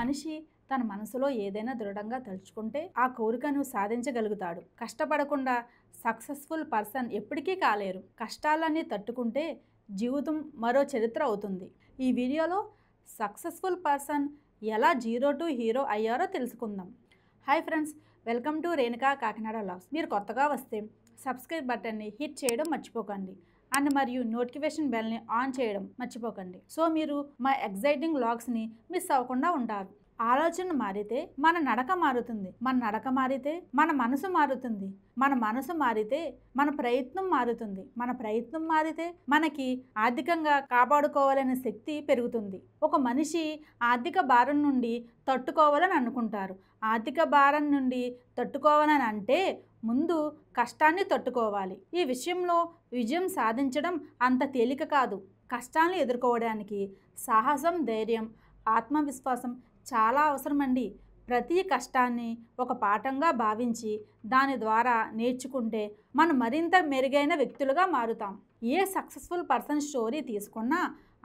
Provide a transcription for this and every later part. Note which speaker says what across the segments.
Speaker 1: మనిషి తన మనసులో ఏదైనా దృఢంగా తలుచుకుంటే ఆ కోరికను సాధించగలుగుతాడు. కష్టపడకుండా సక్సెస్ఫుల్ పర్సన్ ఎప్పటికీ కాలేరు. కష్టాలన్నీ తట్టుకుంటే జీవితం మరో చరిత్ర అవుతుంది. ఈ వీడియోలో సక్సెస్ఫుల్ పర్సన్ ఎలా జీరో టు హీరో అయ్యారో తెలుసుకుందాం. Hi friends, welcome to Renuka Kakinada vlogs. మీరు కొత్తగా వస్తే సబ్స్క్రైబ్ బటన్ని హిట్ చేయడం మర్చిపోకండి అండ్ మరియు నోటిఫికేషన్ బెల్ని ఆన్ చేయడం మర్చిపోకండి. సో మీరు మా ఎగ్జైటింగ్ వ్లాగ్స్ని మిస్ అవ్వకుండా ఉంటారు. ఆలోచన మారితే మన నడక మారుతుంది, మన నడక మారితే మన మనసు మారుతుంది, మన మనసు మారితే మన ప్రయత్నం మారుతుంది, మన ప్రయత్నం మారితే మనకి ఆర్థికంగా కాపాడుకోవాలనే శక్తి పెరుగుతుంది. ఒక మనిషి ఆర్థిక భారం నుండి తట్టుకోవాలని అనుకుంటారు. ఆర్థిక భారం నుండి తట్టుకోవాలని అంటే ముందు కష్టాన్ని తట్టుకోవాలి. ఈ విషయంలో విజయం సాధించడం అంత తేలిక కాదు. కష్టాన్ని ఎదుర్కోవడానికి సాహసం, ధైర్యం, ఆత్మవిశ్వాసం చాలా అవసరమండి. ప్రతి కష్టాన్ని ఒక పాఠంగా భావించి దాని ద్వారా నేర్చుకుంటే మనం మరింత మెరుగైన వ్యక్తులుగా మారుతాం. ఏ సక్సెస్ఫుల్ పర్సన్ స్టోరీ తీసుకున్నా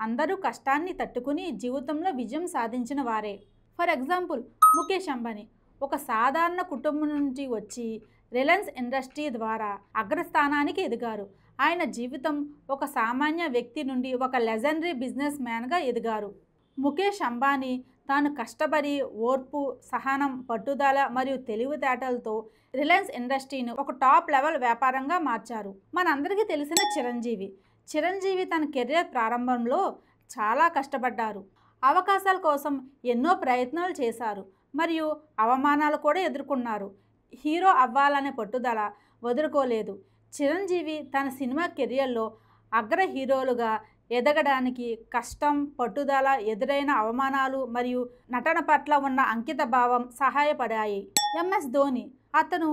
Speaker 1: అందరూ కష్టాన్ని తట్టుకుని జీవితంలో విజయం సాధించిన వారే. ఫర్ ఎగ్జాంపుల్, ముఖేష్ అంబానీ ఒక సాధారణ కుటుంబం నుంచి వచ్చి రిలయన్స్ ఇండస్ట్రీ ద్వారా అగ్రస్థానానికి ఎదిగారు. ఆయన జీవితం ఒక సామాన్య వ్యక్తి నుండి ఒక లెజెండరీ బిజినెస్ మ్యాన్గా ఎదిగారు. ముఖేష్ అంబానీ తాను కష్టపడి ఓర్పు, సహనం, పట్టుదల మరియు తెలివితేటలతో రిలయన్స్ ఇండస్ట్రీని ఒక టాప్ లెవెల్ వ్యాపారంగా మార్చారు. మనందరికీ తెలిసిన చిరంజీవి తన కెరీర్ ప్రారంభంలో చాలా కష్టపడ్డారు. అవకాశాల కోసం ఎన్నో ప్రయత్నాలు చేశారు మరియు అవమానాలు కూడా ఎదుర్కొన్నారు. హీరో అవ్వాలనే పట్టుదల వదులుకోలేదు. చిరంజీవి తన సినిమా కెరియర్లో అగ్ర హీరోలుగా ఎదగడానికి కష్టం, పట్టుదల, ఎదురైన అవమానాలు మరియు నటన పట్ల ఉన్న అంకిత భావం సహాయపడాయి. ఎంఎస్ ధోని అతను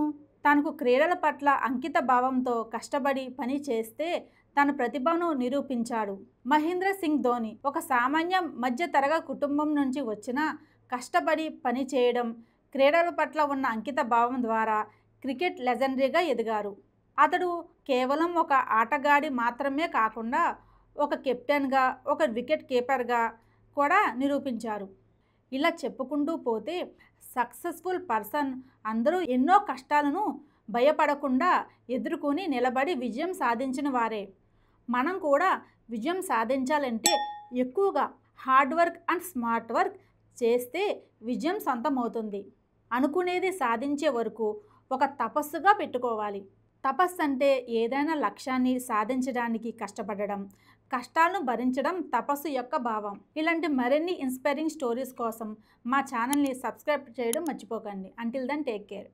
Speaker 1: తనకు క్రీడల పట్ల అంకిత భావంతో కష్టపడి పని చేస్తే తన ప్రతిభను నిరూపించాడు. మహేంద్ర సింగ్ ధోని ఒక సామాన్య మధ్యతరగతి కుటుంబం నుంచి వచ్చిన కష్టపడి పని చేయడం, క్రీడల పట్ల ఉన్న అంకిత భావం ద్వారా క్రికెట్ లెజెండరీగా ఎదిగారు. అతడు కేవలం ఒక ఆటగాడి మాత్రమే కాకుండా ఒక కెప్టెన్గా, ఒక వికెట్ కీపర్గా కూడా నిరూపించారు. ఇలా చెప్పుకుంటూ పోతే సక్సెస్ఫుల్ పర్సన్ అందరూ ఎన్నో కష్టాలను భయపడకుండా ఎదుర్కొని నిలబడి విజయం సాధించిన వారే. మనం కూడా విజయం సాధించాలంటే ఎక్కువగా hard work and smart work చేస్తే విజయం సొంతమవుతుంది. అనుకునేది సాధించే వరకు ఒక తపస్సుగా పెట్టుకోవాలి. తపస్సు అంటే ఏదైనా లక్ష్యాన్ని సాధించడానికి కష్టపడడం, కష్టాలను భరించడం తపస్సు యొక్క భావం. ఇలాంటి మరిన్ని ఇన్స్పైరింగ్ స్టోరీస్ కోసం మా ఛానల్ని సబ్స్క్రైబ్ చేయడం మర్చిపోకండి. Until then take care.